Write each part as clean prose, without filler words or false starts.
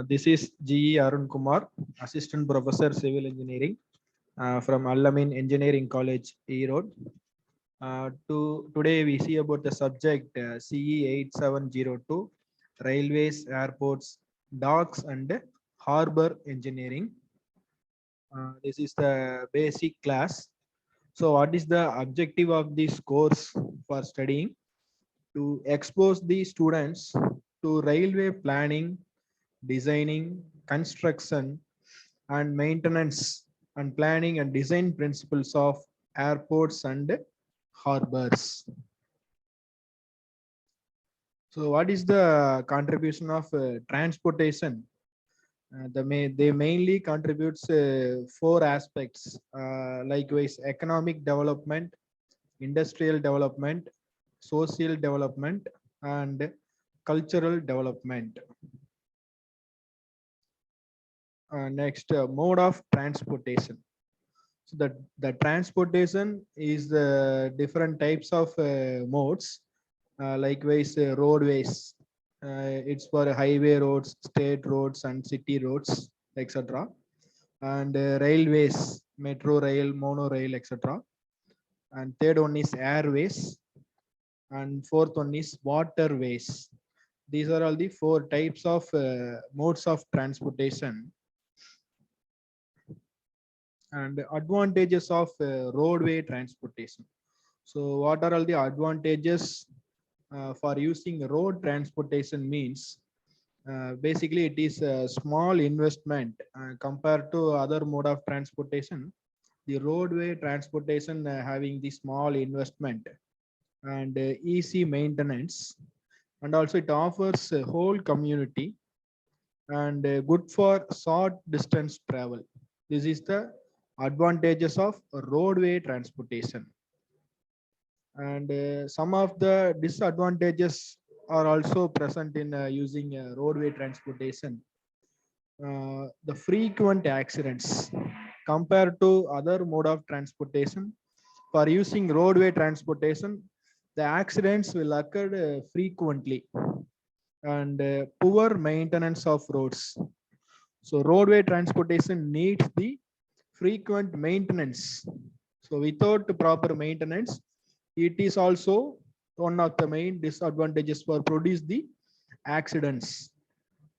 This is G. Arun Kumar, Assistant Professor Civil Engineering from Al-Amin Engineering College, Erode. Today we see about the subject CE 8702, Railways, Airports, Docks and Harbor Engineering. This is the basic class. So what is the objective of this course for studying? To expose the students to railway planning, designing, construction, and maintenance and planning and design principles of airports and harbors. So, what is the contribution of transportation? They mainly contributes four aspects, likewise economic development, industrial development, social development, and cultural development. Next, mode of transportation. So the transportation is the different types of modes, likewise roadways. It's for highway roads, state roads, and city roads, etc. And railways, metro rail, monorail, etc. And third one is airways, and fourth one is waterways. These are all the four types of modes of transportation. And advantages of roadway transportation. So what are all the advantages for using road transportation means? Basically, it is a small investment compared to other mode of transportation. The roadway transportation having the small investment and easy maintenance, and also it offers a whole community and good for short distance travel. This is the advantages of roadway transportation. And some of the disadvantages are also present in using roadway transportation. The frequent accidents compared to other mode of transportation. For using roadway transportation, the accidents will occur frequently, and poor maintenance of roads. So roadway transportation needs the frequent maintenance. So without proper maintenance, it is also one of the main disadvantages for produce the accidents.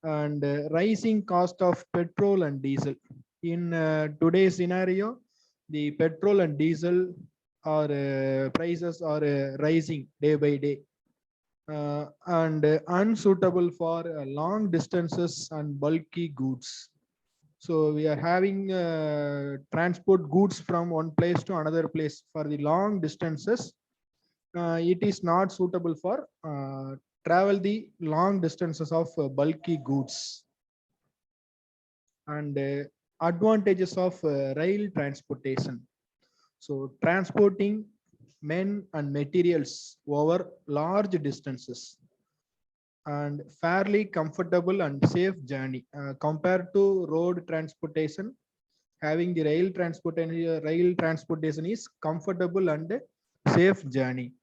And rising cost of petrol and diesel. In today's scenario, the petrol and diesel are prices are rising day by day, and unsuitable for long distances and bulky goods. So we are having transport goods from one place to another place for the long distances. It is not suitable for travel the long distances of bulky goods. And advantages of rail transportation. So transporting men and materials over large distances and fairly comfortable and safe journey compared to road transportation. Having the rail transportation is comfortable and safe journey,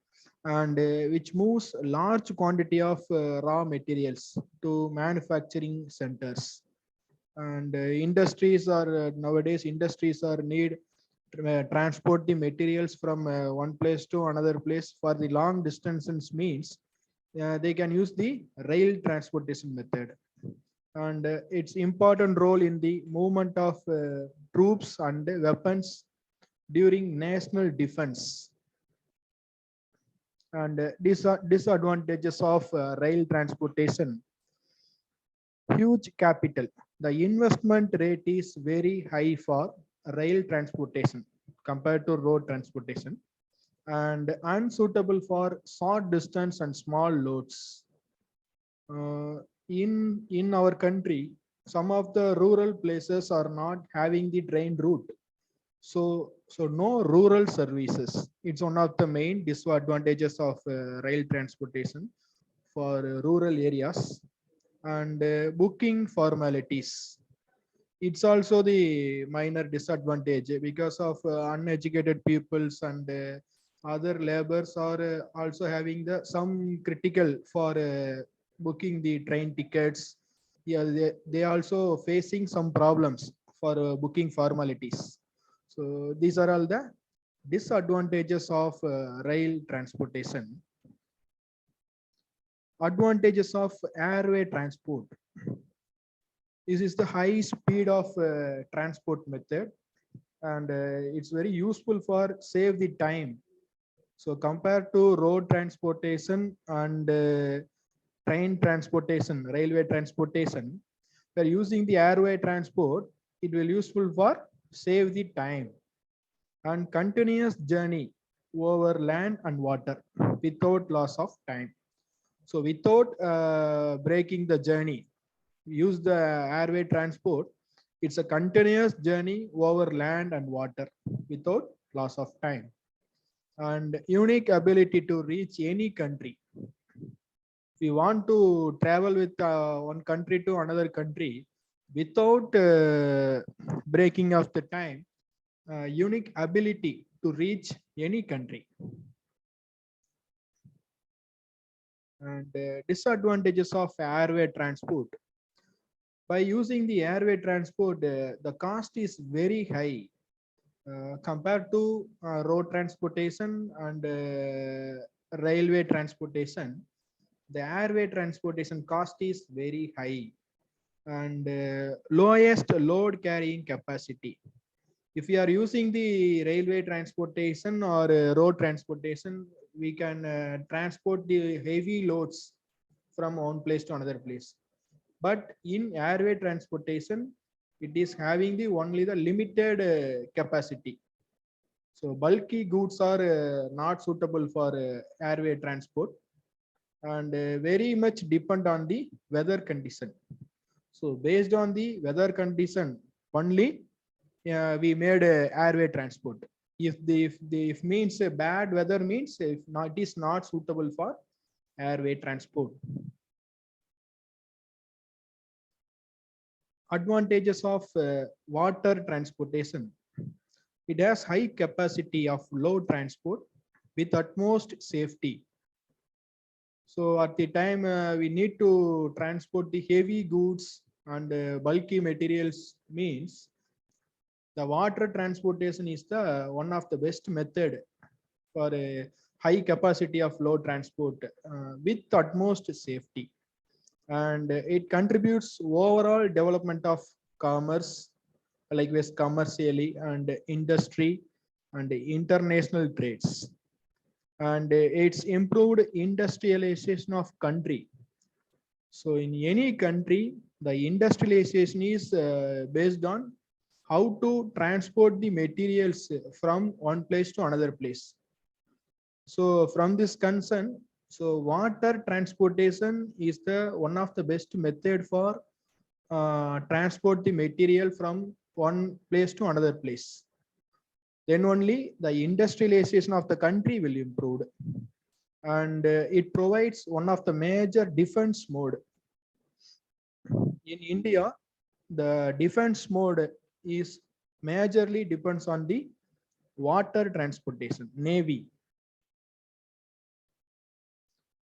and which moves large quantity of raw materials to manufacturing centers. And industries are nowadays industries are need transport the materials from one place to another place for the long distances means they can use the rail transportation method. And its important role in the movement of troops and weapons during national defense. And disadvantages of rail transportation. Huge capital. The investment rate is very high for rail transportation compared to road transportation, and unsuitable for short distance and small loads. In our country, some of the rural places are not having the train route, so no rural services. It's one of the main disadvantages of rail transportation for rural areas. And booking formalities, it's also the minor disadvantage because of uneducated peoples, and other labors are also having the some critical for booking the train tickets yeah, they also facing some problems for booking formalities. So these are all the disadvantages of rail transportation. Advantages of airway transport. This is the high speed of transport method, and it's very useful for save the time. So compared to road transportation and train transportation, railway transportation, we're using the airway transport. It will useful for save the time and continuous journey over land and water without loss of time. So without breaking the journey, use the airway transport. It's a continuous journey over land and water without loss of time and unique ability to reach any country. If you want to travel with one country to another country without breaking of the time, unique ability to reach any country. And disadvantages of airway transport. By using the airway transport, the cost is very high compared to road transportation and railway transportation. The airway transportation cost is very high and lowest load carrying capacity. If we are using the railway transportation or road transportation, we can transport the heavy loads from one place to another place. But in airway transportation, it is having the only the limited capacity. So bulky goods are not suitable for airway transport and very much depend on the weather condition. So based on the weather condition only, we made airway transport. If means a bad weather means if not, it is not suitable for airway transport. Advantages of water transportation. It has high capacity of load transport with utmost safety. So at the time we need to transport the heavy goods and bulky materials means the water transportation is the one of the best method for a high capacity of load transport with utmost safety. And it contributes overall development of commerce, like with commercially and industry and international trades. And it's improved industrialization of country. So in any country, the industrialization is based on how to transport the materials from one place to another place. So from this concern, so water transportation is the one of the best method for transport the material from one place to another place. Then only the industrialization of the country will improve. And it provides one of the major defense mode. In India, the defense mode is majorly depends on the water transportation, navy.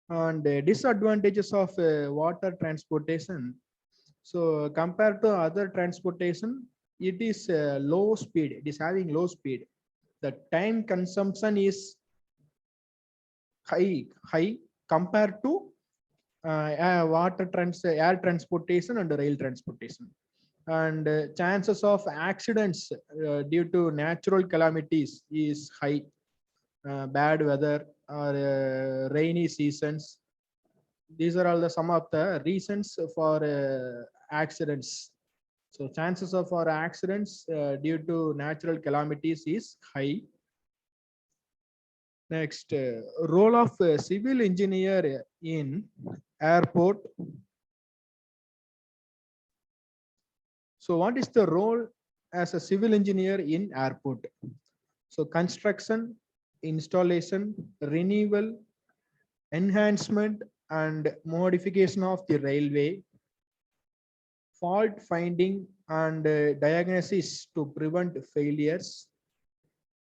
And disadvantages of water transportation. So compared to other transportation, it is low speed. It is having low speed. The time consumption is high compared to air transportation and rail transportation. And chances of accidents due to natural calamities is high. Bad weather or rainy seasons. These are all the some of the reasons for accidents. So chances of our accidents due to natural calamities is high. Next, role of civil engineer in airport. So what is the role as a civil engineer in airport? So construction, installation, renewal, enhancement and modification of the railway, fault finding and diagnosis to prevent failures.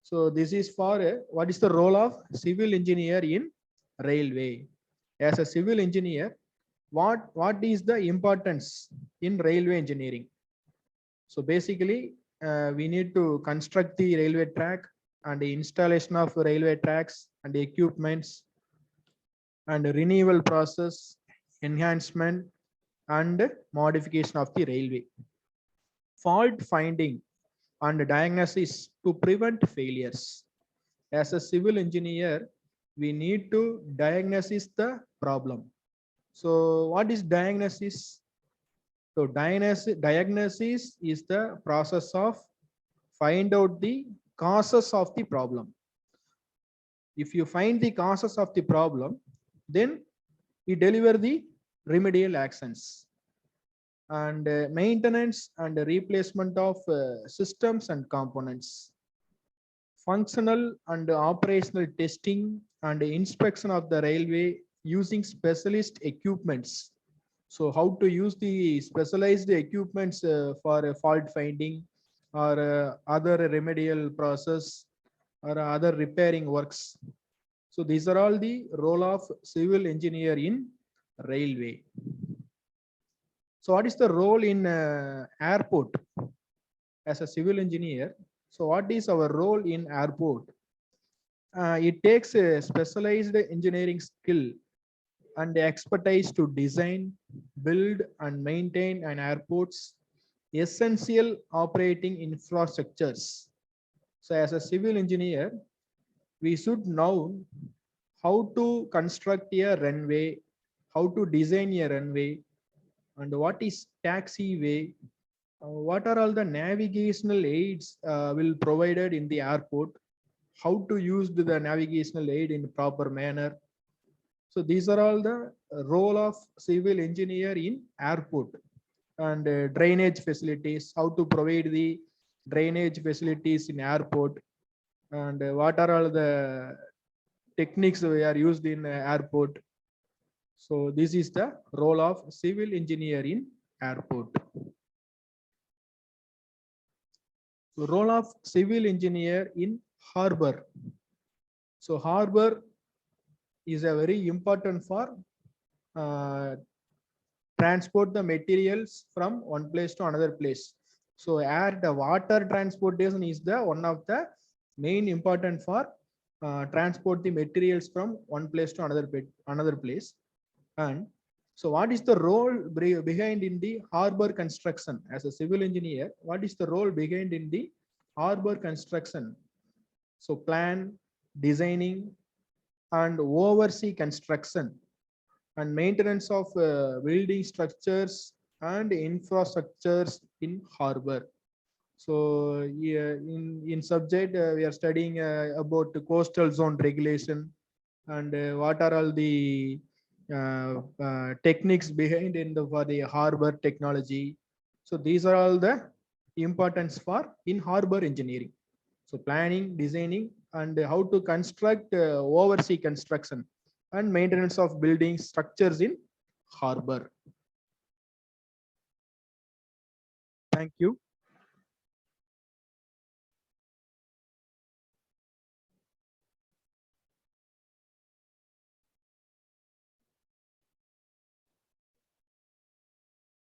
So this is for what is the role of civil engineer in railway. As a civil engineer, what is the importance in railway engineering? So basically, we need to construct the railway track and the installation of railway tracks and the equipments and renewal process, enhancement and modification of the railway. Fault finding and diagnosis to prevent failures. As a civil engineer, we need to diagnose the problem. So what is diagnosis? So diagnosis is the process of find out the causes of the problem. If you find the causes of the problem, then you deliver the remedial actions. And maintenance and replacement of systems and components. Functional and operational testing and inspection of the railway using specialist equipments. So how to use the specialized equipments for fault finding or other remedial process or other repairing works. So these are all the role of civil engineer in railway. So what is the role in airport as a civil engineer? So what is our role in airport? It takes a specialized engineering skill and expertise to design, build and maintain an airport's essential operating infrastructures. So as a civil engineer, we should know how to construct a runway, how to design a runway, and what is taxiway, what are all the navigational aids will provided in the airport, how to use the navigational aid in proper manner. So these are all the role of civil engineer in airport. And drainage facilities, how to provide the drainage facilities in airport, and what are all the techniques we are used in airport. So this is the role of civil engineer in airport. So role of civil engineer in harbor. So harbor is a very important for transport the materials from one place to another place. So air, the water transportation is the one of the main important for transport the materials from one place to another place. And so what is the role behind in the harbor construction? As a civil engineer, what is the role behind in the harbor construction? So plan, designing and oversee construction and maintenance of building structures and infrastructures in harbor. So yeah, in subject we are studying about the coastal zone regulation and what are all the techniques behind in the for the harbor technology. So these are all the importance for in harbor engineering. So planning, designing and how to construct oversee construction and maintenance of building structures in harbor. Thank you.